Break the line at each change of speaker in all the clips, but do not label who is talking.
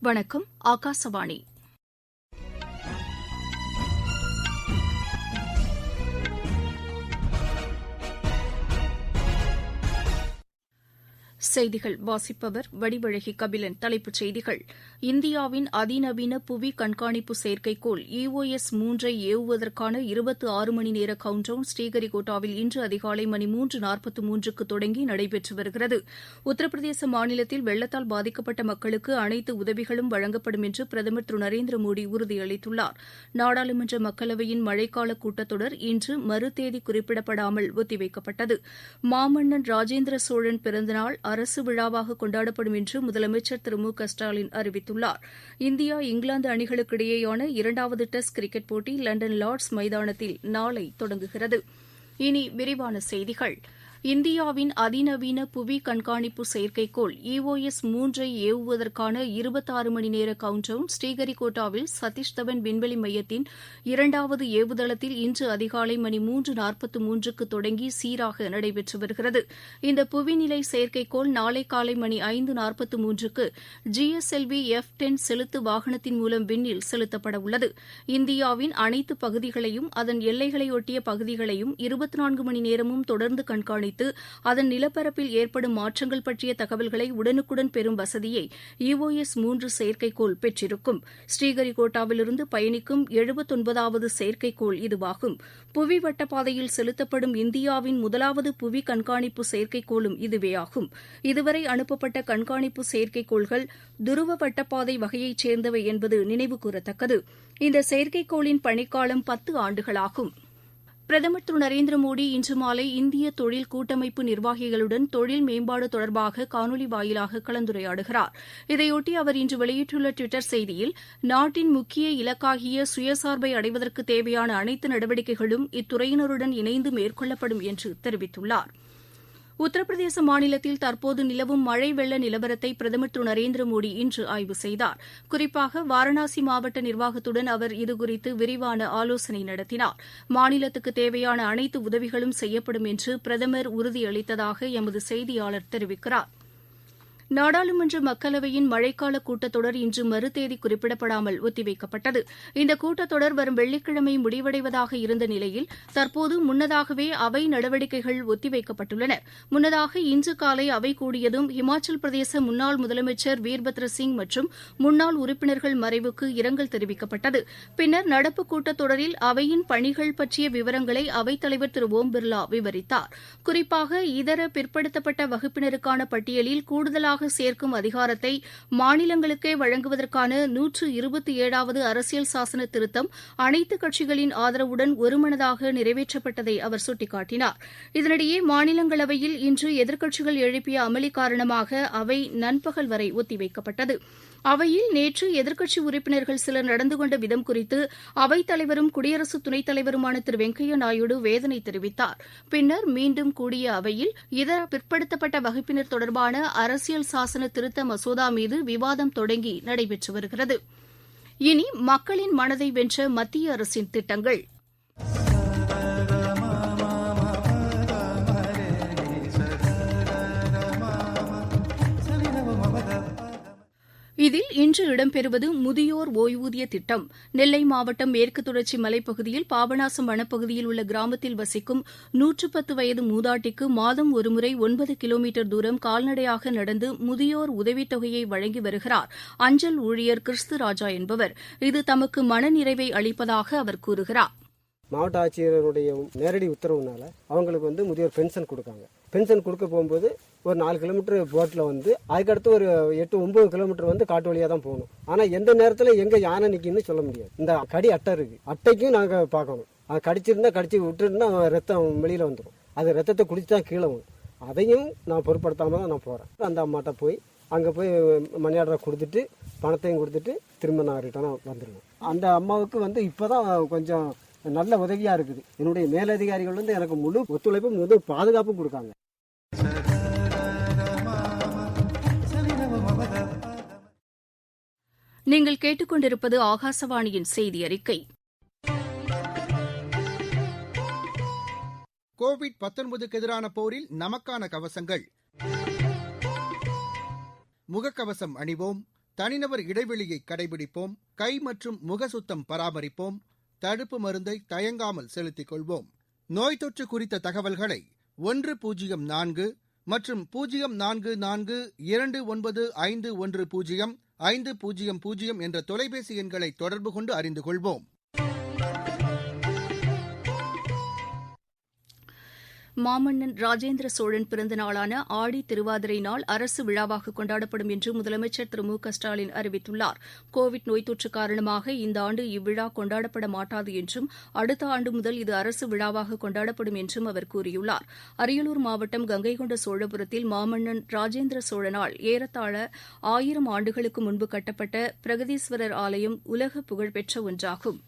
வணக்கம். ஆகாசவாணி. செய்திகள் வாசிப்பவர் வடிவழகி கபிலன். தலைப்புச் செய்திகள்: இந்தியாவின் அதிநவீன புவி கண்காணிப்பு செயற்கைக்கோள் EOS-3 ஐ ஏவுவதற்கான 26 மணி நேர கவுண்டவுன் ஸ்ரீஹரிகோட்டாவில் இன்று அதிகாலை மணி 3:43க்கு தொடங்கி நடைபெற்று வருகிறது. உத்தரப்பிரதேச மாநிலத்தில் வெள்ளத்தால் பாதிக்கப்பட்ட மக்களுக்கு அனைத்து உதவிகளும் வழங்கப்படும் என்று பிரதமர் திரு நரேந்திர மோடி உறுதியளித்துள்ளார். நாடாளுமன்ற மக்களவையின் மழைக்கால கூட்டத்தொடர் இன்று மறுதேதி குறிப்பிடப்படாமல் ஒத்திவைக்கப்பட்டது. மாமன்னன் ராஜேந்திர சோழன் பிறந்தநாள் அரசு விழாவாக கொண்டாடப்படும் என்று முதலமைச்சர் திரு மு க ஸ்டாலின் அறிவித்துள்ளார். இந்தியா இங்கிலாந்து அணிகளுக்கிடையேயான இரண்டாவது டெஸ்ட் கிரிக்கெட் போட்டி லண்டன் லார்ட்ஸ் மைதானத்தில் நாளை தொடங்குகிறது. இனி விரிவான செய்திகள். இந்தியாவின் அதிநவீன புவி கண்காணிப்பு செயற்கைக்கோள் EOS-3 ஐ ஏவுவதற்கான 26 மணி நேர கவுண்டவுன் ஸ்ரீஹரிகோட்டாவில் சதீஷ் தவன் விண்வெளி மையத்தின் இரண்டாவது ஏவுதளத்தில் இன்று அதிகாலை மணி 3:43க்கு தொடங்கி சீராக நடைபெற்று வருகிறது. இந்த புவிநிலை செயற்கைக்கோள் நாளை காலை மணி 5:43க்கு GSLV F-10 செலுத்து வாகனத்தின் மூலம் விண்ணில் செலுத்தப்பட உள்ளது. இந்தியாவின் அனைத்து பகுதிகளையும் அதன் எல்லைகளையொட்டிய பகுதிகளையும் 24 மணி நேரமும் தொடர்ந்து கண்காணித்து அதன் நிலப்பரப்பில் ஏற்படும் மாற்றங்கள் பற்றிய தகவல்களை உடனுக்குடன் பெறும் வசதியை EOS-3 செயற்கைக்கோள் பெற்றிருக்கும். ஸ்ரீஹரிகோட்டாவிலிருந்து பயணிக்கும் 79வது செயற்கைக்கோள் இதுவாகும். புவி வட்டப்பாதையில் செலுத்தப்படும் இந்தியாவின் முதலாவது புவி கண்காணிப்பு செயற்கைக்கோளும் இதுவேயாகும். இதுவரை அனுப்பப்பட்ட கண்காணிப்பு செயற்கைக்கோள்கள் துருவ வட்டப்பாதை வகையைச் சேர்ந்தவை என்பது நினைவுகூரத்தக்கது. இந்த செயற்கைக்கோளின் பணிக்காலம் 10 ஆண்டுகளாகும். பிரதமர் திரு நரேந்திர மோடி இன்று மாலை இந்திய தொழில் கூட்டமைப்பு நிர்வாகிகளுடன் தொழில் மேம்பாடு தொடர்பாக காணொலி வாயிலாக கலந்துரையாடுகிறார். இதையொட்டி அவர் இன்று வெளியிட்டுள்ள டுவிட்டர் செய்தியில், நாட்டின் முக்கிய இலக்காகிய சுயசார்பை அடைவதற்கு தேவையான அனைத்து நடவடிக்கைகளும் இத்துறையினருடன் இணைந்து மேற்கொள்ளப்படும் என்று தெரிவித்துள்ளார். உத்தரப்பிரதேச மாநிலத்தில் தற்போது நிலவும் மழை வெள்ள நிலவரத்தை பிரதமர் திரு நரேந்திர மோடி இன்று ஆய்வு செய்தார். குறிப்பாக வாரணாசி மாவட்ட நிர்வாகத்துடன் அவர் இதுகுறித்து விரிவான ஆலோசனை நடத்தினார். மாநிலத்துக்கு தேவையான அனைத்து உதவிகளும் செய்யப்படும் என்று பிரதமர் உறுதியளித்ததாக எமது செய்தியாளர் தெரிவிக்கிறார். நாடாளுமன்ற மக்களவையின் மழைக்கால கூட்டத்தொடர் இன்று மறுதேதி குறிப்பிடப்படாமல் ஒத்திவைக்கப்பட்டது. இந்த கூட்டத்தொடர் வரும் வெள்ளிக்கிழமை முடிவடைவதாக இருந்த நிலையில் தற்போது முன்னதாகவே அவை நடவடிக்கைகள் ஒத்திவைக்கப்பட்டுள்ளன. முன்னதாக இன்று காலை அவை கூடியதும் இமாச்சல் பிரதேச முன்னாள் முதலமைச்சர் வீர்பத்ர சிங் மற்றும் முன்னாள் உறுப்பினர்கள் மறைவுக்கு இரங்கல் தெரிவிக்கப்பட்டது. பின்னர் நடப்பு கூட்டத்தொடரில் அவையின் பணிகள் பற்றிய விவரங்களை அவைத்தலைவர் திரு ஓம் பிர்லா விவரித்தார். குறிப்பாக இதர பிற்படுத்தப்பட்ட வகுப்பினருக்கான பட்டியலில் கூடுதலாக சேர்க்கும் அதிகாரத்தை மாநிலங்களுக்கே வழங்குவதற்கான 127வது அரசியல் சாசன திருத்தம் அனைத்து கட்சிகளின் ஆதரவுடன் ஒருமனதாக நிறைவேற்றப்பட்டதை அவர் சுட்டிக்காட்டினார். இதனிடையே மாநிலங்களவையில் இன்று எதிர்க்கட்சிகள் எழுப்பிய அமளி காரணமாக அவை நண்பகல் வரை ஒத்திவைக்கப்பட்டது. அவையில் நேற்று எதிர்க்கட்சி உறுப்பினர்கள் சிலர் நடந்து கொண்ட விதம் குறித்து அவைத் தலைவரும் குடியரசு துணைத் தலைவருமான திரு வெங்கையா நாயுடு வேதனை தெரிவித்தார். பின்னர் மீண்டும் கூடிய அவையில் இதர பிற்படுத்தப்பட்ட வகுப்பினர் தொடர்பான அரசியல் சாசன திருத்த மசோதா மீது விவாதம் தொடங்கி நடைபெற்று வருகிறது. இனி மக்களின் மனதை வென்ற மத்திய அரசின் திட்டங்கள். இதில் இன்று இடம்பெறுவது முதியோர் ஓய்வூதிய திட்டம். நெல்லை மாவட்டம் மேற்கு தொடர்ச்சி மலைப்பகுதியில் பாபநாசம் வனப்பகுதியில் உள்ள கிராமத்தில் வசிக்கும் 110 வயது மூதாட்டிக்கு மாதம் ஒருமுறை 9 கிலோமீட்டர் தூரம் கால்நடையாக நடந்து முதியோர் உதவித்தொகையை வழங்கி வருகிறார் அஞ்சல் ஊழியர் கிறிஸ்து ராஜா என்பவர். இது தமக்கு மனநிறைவை அளிப்பதாக அவர் கூறுகிறார்.
மாவட்ட ஆட்சியருடைய நேரடி உத்தரவுனால அவங்களுக்கு முதியோர் பென்ஷன் கொடுக்காங்க. பென்ஷன் கொடுக்க போகும்போது ஒரு 4 கிலோமீட்டர் போட்டில் அதுக்கடுத்து ஒரு 8-9 கிலோமீட்டர் காட்டு வழியாக தான் போகணும். ஆனால் எந்த நேரத்தில் எங்கே யானை நிற்கின்னு சொல்ல முடியாது. இந்த கடி அட்டை இருக்குது, அட்டைக்கும் நாங்கள் பார்க்கணும். அது கடிச்சிருந்தா கடிச்சு விட்டுருந்தா ரத்தம் வெளியில் வந்துடும். அது ரத்தத்தை குடிச்சு தான் கீழே வரும். அதையும் நான் பொருட்படுத்தாமல் தான் நான் போகிறேன். அந்த அம்மாட்ட போய் அங்கே போய் மணி ஆர்டரை கொடுத்துட்டு பணத்தையும் கொடுத்துட்டு திரும்ப நான் ரிட்டர்னாக வந்துடுவேன். அந்த அம்மாவுக்கு இப்போ தான் கொஞ்சம் நல்ல உதவியா இருக்குது. என்னுடைய மேலதிகாரிகள் எனக்கு முழு ஒத்துழைப்பும் முழு பாதுகாப்பும் கொடுக்காங்க.
நீங்கள் கேட்டுக்கொண்டிருப்பது ஆகாசவாணியின் செய்தி அறிக்கை.
கோவிட்-19க்கு எதிரான போரில் நமக்கான கவசங்கள். முகக்கவசம் அணிவோம், தனிநபர் இடைவெளியை கடைபிடிப்போம், கை மற்றும் முகசுத்தம் பராமரிப்போம், தடுப்பு மருந்தை தயங்காமல் செலுத்திக் கொள்வோம். நோய் தொற்று குறித்த தகவல்களை 104 மற்றும் 044295100500 என்ற தொலைபேசி எண்களை தொடர்பு கொண்டு அறிந்து கொள்வோம்.
மாமன்னன் ராஜேந்திர சோழன் பிறந்த நாளான ஆடி திருவாதிரை நாள் அரசு விழாவாக கொண்டாடப்படும் என்று முதலமைச்சர் திரு மு க ஸ்டாலின் அறிவித்துள்ளார். கோவிட் நோய் தொற்று காரணமாக இந்த ஆண்டு இவ்விழா கொண்டாடப்பட மாட்டாது என்றும் அடுத்த ஆண்டு முதல் இது அரசு விழாவாக கொண்டாடப்படும் என்றும் அவர் கூறியுள்ளார். அரியலூர் மாவட்டம் கங்கைகொண்ட சோழபுரத்தில் மாமன்னன் ராஜேந்திர சோழனால் ஏறத்தாழ 1000 ஆண்டுகளுக்கு முன்பு கட்டப்பட்ட பிரகதீஸ்வரர் ஆலயம் உலக புகழ்பெற்ற ஒன்றாகும்.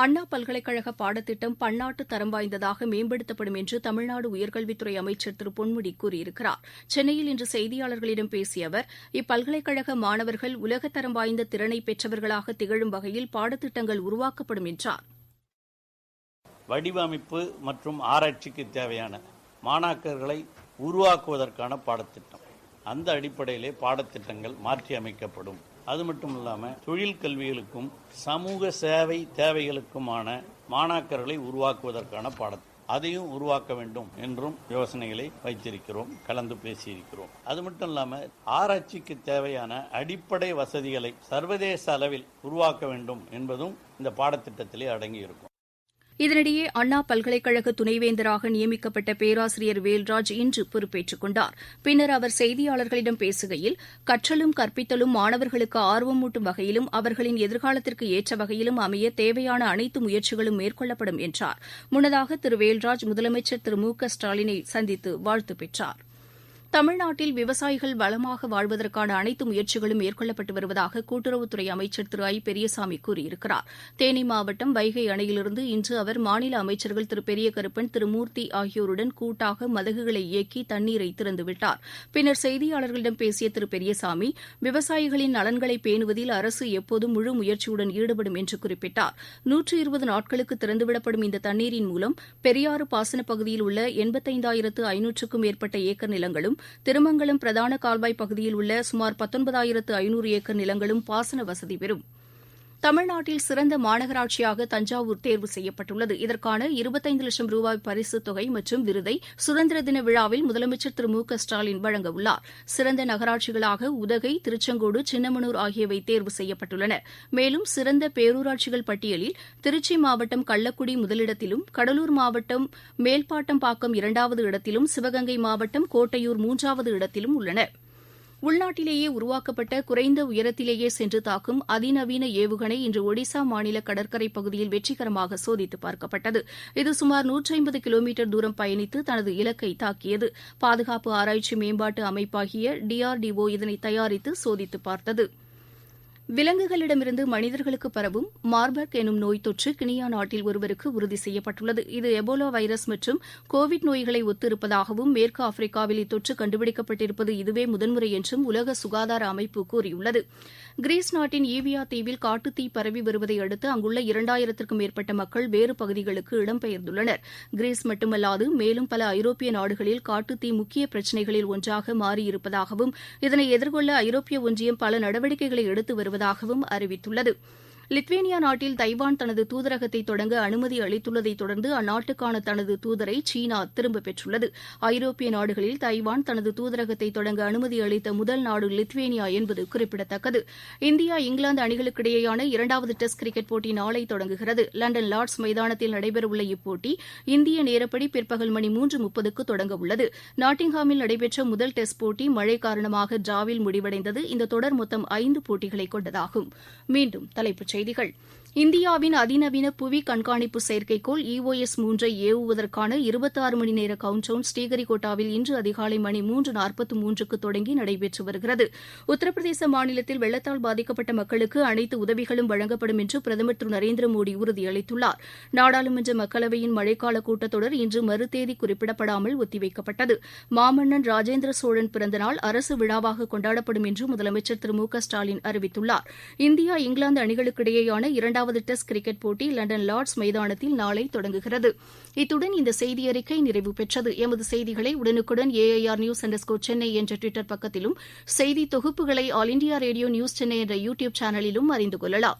அண்ணா பல்கலைக்கழக பாடத்திட்டம் பன்னாட்டு தரம் வாய்ந்ததாக மேம்படுத்தப்படும் என்று தமிழ்நாடு உயர்கல்வித்துறை அமைச்சர் திரு பொன்முடி கூறியிருக்கிறார். சென்னையில் இன்று செய்தியாளர்களிடம் பேசிய அவர், இப்பல்கலைக்கழக மாணவர்கள் உலகத்தரம் வாய்ந்த திறனை பெற்றவர்களாக திகழும் வகையில் பாடத்திட்டங்கள் உருவாக்கப்படும் என்றார்.
வடிவமைப்பு மற்றும் ஆராய்ச்சிக்கு தேவையான மாணாக்கர்களை உருவாக்குவதற்கான பாடத்திட்டம், அந்த அடிப்படையிலே பாடத்திட்டங்கள் மாற்றி அமைக்கப்படும். அது மட்டும் இல்லாமல் தொழில் கல்விகளுக்கும் சமூக சேவை தேவைகளுக்குமான மாணாக்கர்களை உருவாக்குவதற்கான பாடம், அதையும் உருவாக்க வேண்டும் என்றும் யோசனைகளை வைத்திருக்கிறோம், கலந்து பேசியிருக்கிறோம். அது மட்டும் இல்லாமல் ஆராய்ச்சிக்கு தேவையான அடிப்படை வசதிகளை சர்வதேச அளவில் உருவாக்க வேண்டும் என்பதும் இந்த பாடத்திட்டத்திலே அடங்கியிருக்கும்.
இதனிடையே அண்ணா பல்கலைக்கழக துணைவேந்தராக நியமிக்கப்பட்ட பேராசிரியர் வேல்ராஜ் இன்று பொறுப்பேற்றுக் கொண்டார். பின்னர் அவர் செய்தியாளர்களிடம் பேசுகையில், கற்றலும் கற்பித்தலும் மாணவர்களுக்கு ஆர்வமூட்டும் வகையிலும் அவர்களின் எதிர்காலத்திற்கு ஏற்ற வகையிலும் அமைய தேவையான அனைத்து முயற்சிகளும் மேற்கொள்ளப்படும் என்றார். முன்னதாக திரு வேல்ராஜ் முதலமைச்சர் திரு மு க ஸ்டாலினை சந்தித்து வாழ்த்து பெற்றார். தமிழ்நாட்டில் விவசாயிகள் வளமாக வாழ்வதற்கான அனைத்து முயற்சிகளும் மேற்கொள்ளப்பட்டு வருவதாக கூட்டுறவுத்துறை அமைச்சர் திரு ஐ பெரியசாமி கூறியிருக்கிறார். தேனி மாவட்டம் வைகை அணையிலிருந்து இன்று அவர் மாநில அமைச்சர்கள் திரு பெரிய கருப்பன், திரு மூர்த்தி ஆகியோருடன் கூட்டாக மதகுகளை இயக்கி தண்ணீரை திறந்துவிட்டார். பின்னர் செய்தியாளர்களிடம் பேசிய திரு பெரியசாமி, விவசாயிகளின் நலன்களை பேணுவதில் அரசு எப்போதும் முழு முயற்சியுடன் ஈடுபடும் என்று குறிப்பிட்டார். 120 நாட்களுக்கு திறந்துவிடப்படும் இந்த தண்ணீரின் மூலம் பெரியாறு பாசனப் பகுதியில் உள்ள 85,500க்கும் மேற்பட்ட ஏக்கர் நிலங்களும், திருமங்கலம் பிரதான கால்வாய் பகுதியில் உள்ள சுமார் 19,500 ஏக்கர் நிலங்களும் பாசன வசதி பெறும். தமிழ்நாட்டில் சிறந்த மாநகராட்சியாக தஞ்சாவூர் தேர்வு செய்யப்பட்டுள்ளது. இதற்கான 25 லட்சம் ரூபாய் பரிசுத் தொகை மற்றும் விருதை சுதந்திர தின விழாவில் முதலமைச்சர் திரு மு க ஸ்டாலின் வழங்கவுள்ளார். சிறந்த நகராட்சிகளாக உதகை, திருச்செங்கோடு, சின்னமனூர் ஆகியவை தேர்வு செய்யப்பட்டுள்ளன. மேலும் சிறந்த பேரூராட்சிகள் பட்டியலில் திருச்சி மாவட்டம் கள்ளக்குடி முதலிடத்திலும், கடலூர் மாவட்டம் மேல்பாட்டம்பாக்கம் 2வது இடத்திலும், சிவகங்கை மாவட்டம் கோட்டையூர் 3வது இடத்திலும் உள்ளன. உள்நாட்டிலேயே உருவாக்கப்பட்ட குறைந்த உயரத்திலேயே சென்று தாக்கும் அதிநவீன ஏவுகணை இன்று ஒடிசா மாநில கடற்கரை பகுதியில் வெற்றிகரமாக சோதித்து பார்க்கப்பட்டது. இது சுமார் 150 கிலோமீட்டர் தூரம் பயணித்து தனது இலக்கை தாக்கியது. பாதுகாப்பு ஆராய்ச்சி மேம்பாட்டு அமைப்பாகிய DRDO இதனை தயாரித்து சோதித்து பார்த்தது. விலங்குகளிடமிருந்து மனிதர்களுக்கு பரவும் மார்பர்க் எனும் நோய் தொற்று கினியா நாட்டில் ஒருவருக்கு உறுதி செய்யப்பட்டுள்ளது. இது எபோலா வைரஸ் மற்றும் கோவிட் நோய்களை ஒத்திருப்பதாகவும் மேற்கு ஆப்பிரிக்காவில் இத்தொற்று கண்டுபிடிக்கப்பட்டிருப்பது இதுவே முதன்முறை என்றும் உலக சுகாதார அமைப்பு கூறியுள்ளது. கிரீஸ் நாட்டின் ஈவியா தீவில் காட்டுத்தீ பரவி வருவதை அடுத்து அங்குள்ள 2000க்கும் மேற்பட்ட மக்கள் வேறு பகுதிகளுக்கு இடம்பெயர்ந்துள்ளனர். கிரீஸ் மட்டுமல்லாது மேலும் பல ஐரோப்பிய நாடுகளில் காட்டுத்தீ முக்கிய பிரச்சினைகளில் ஒன்றாக மாறியிருப்பதாகவும் இதனை எதிர்கொள்ள ஐரோப்பிய ஒன்றியம் பல நடவடிக்கைகளை எடுத்து வருவதாகவும் அறிவித்துள்ளது. லித்வேனியா நாட்டில் தைவான் தனது தூதரகத்தை தொடங்க அனுமதி அளித்துள்ளதை தொடர்ந்து அந்நாட்டுக்கான தனது தூதரை சீனா திரும்பப் பெற்றுள்ளது. ஐரோப்பிய நாடுகளில் தைவான் தனது தூதரகத்தை தொடங்க அனுமதி அளித்த முதல் நாடு லித்வேனியா என்பது குறிப்பிடத்தக்கது. இந்தியா இங்கிலாந்து அணிகளுக்கிடையேயான 2வது டெஸ்ட் கிரிக்கெட் போட்டி நாளை தொடங்குகிறது. லண்டன் லார்ட்ஸ் மைதானத்தில் நடைபெறவுள்ள இப்போட்டி இந்திய நேரப்படி பிற்பகல் மணி 3:30க்கு தொடங்க உள்ளது. நாட்டிங்ஹாமில் நடைபெற்ற முதல் டெஸ்ட் போட்டி மழை காரணமாக டிராவில் முடிவடைந்தது. இந்த தொடர் மொத்தம் 5 போட்டிகளை கொண்டதாகும். மீண்டும் தலைப்புச் செய்திகள். இந்தியாவின் அதிநவீன புவி கண்காணிப்பு செயற்கைக்கோள் EOS 3 ஏவுவதற்கான 26 மணி நேர கவுண்டவுன் ஸ்ரீஹரிகோட்டாவில் இன்று அதிகாலை மணி 3:43க்கு தொடங்கி நடைபெற்று வருகிறது. உத்தரப்பிரதேச மாநிலத்தில் வெள்ளத்தால் பாதிக்கப்பட்ட மக்களுக்கு அனைத்து உதவிகளும் வழங்கப்படும் என்று பிரதமர் திரு நரேந்திர மோடி உறுதியளித்துள்ளார். நாடாளுமன்ற மக்களவையின் மழைக்கால கூட்டத்தொடர் இன்று மறுதேதி குறிப்பிடப்படாமல் ஒத்திவைக்கப்பட்டது. மாமன்னன் ராஜேந்திர சோழன் பிறந்தநாள் அரசு விழாவாக கொண்டாடப்படும் என்று முதலமைச்சர் திரு மு க ஸ்டாலின் அறிவித்துள்ளார். இந்தியா இங்கிலாந்து அணிகளுக்கிடையேயான 2வது இரண்டாவது டெஸ்ட் கிரிக்கெட் போட்டி லண்டன் லார்ட்ஸ் மைதானத்தில் நாளை தொடங்குகிறது. இத்துடன் இந்த செய்தியறிக்கை நிறைவு பெற்றது. எமது செய்திகளை உடனுக்குடன் AIR_News_சென்னை என்ற ட்விட்டர் பக்கத்திலும், செய்தி தொகுப்புகளை all India radio news Chennai என்ற யூடியூப் சேனலிலும் அறிந்து கொள்ளலாம்.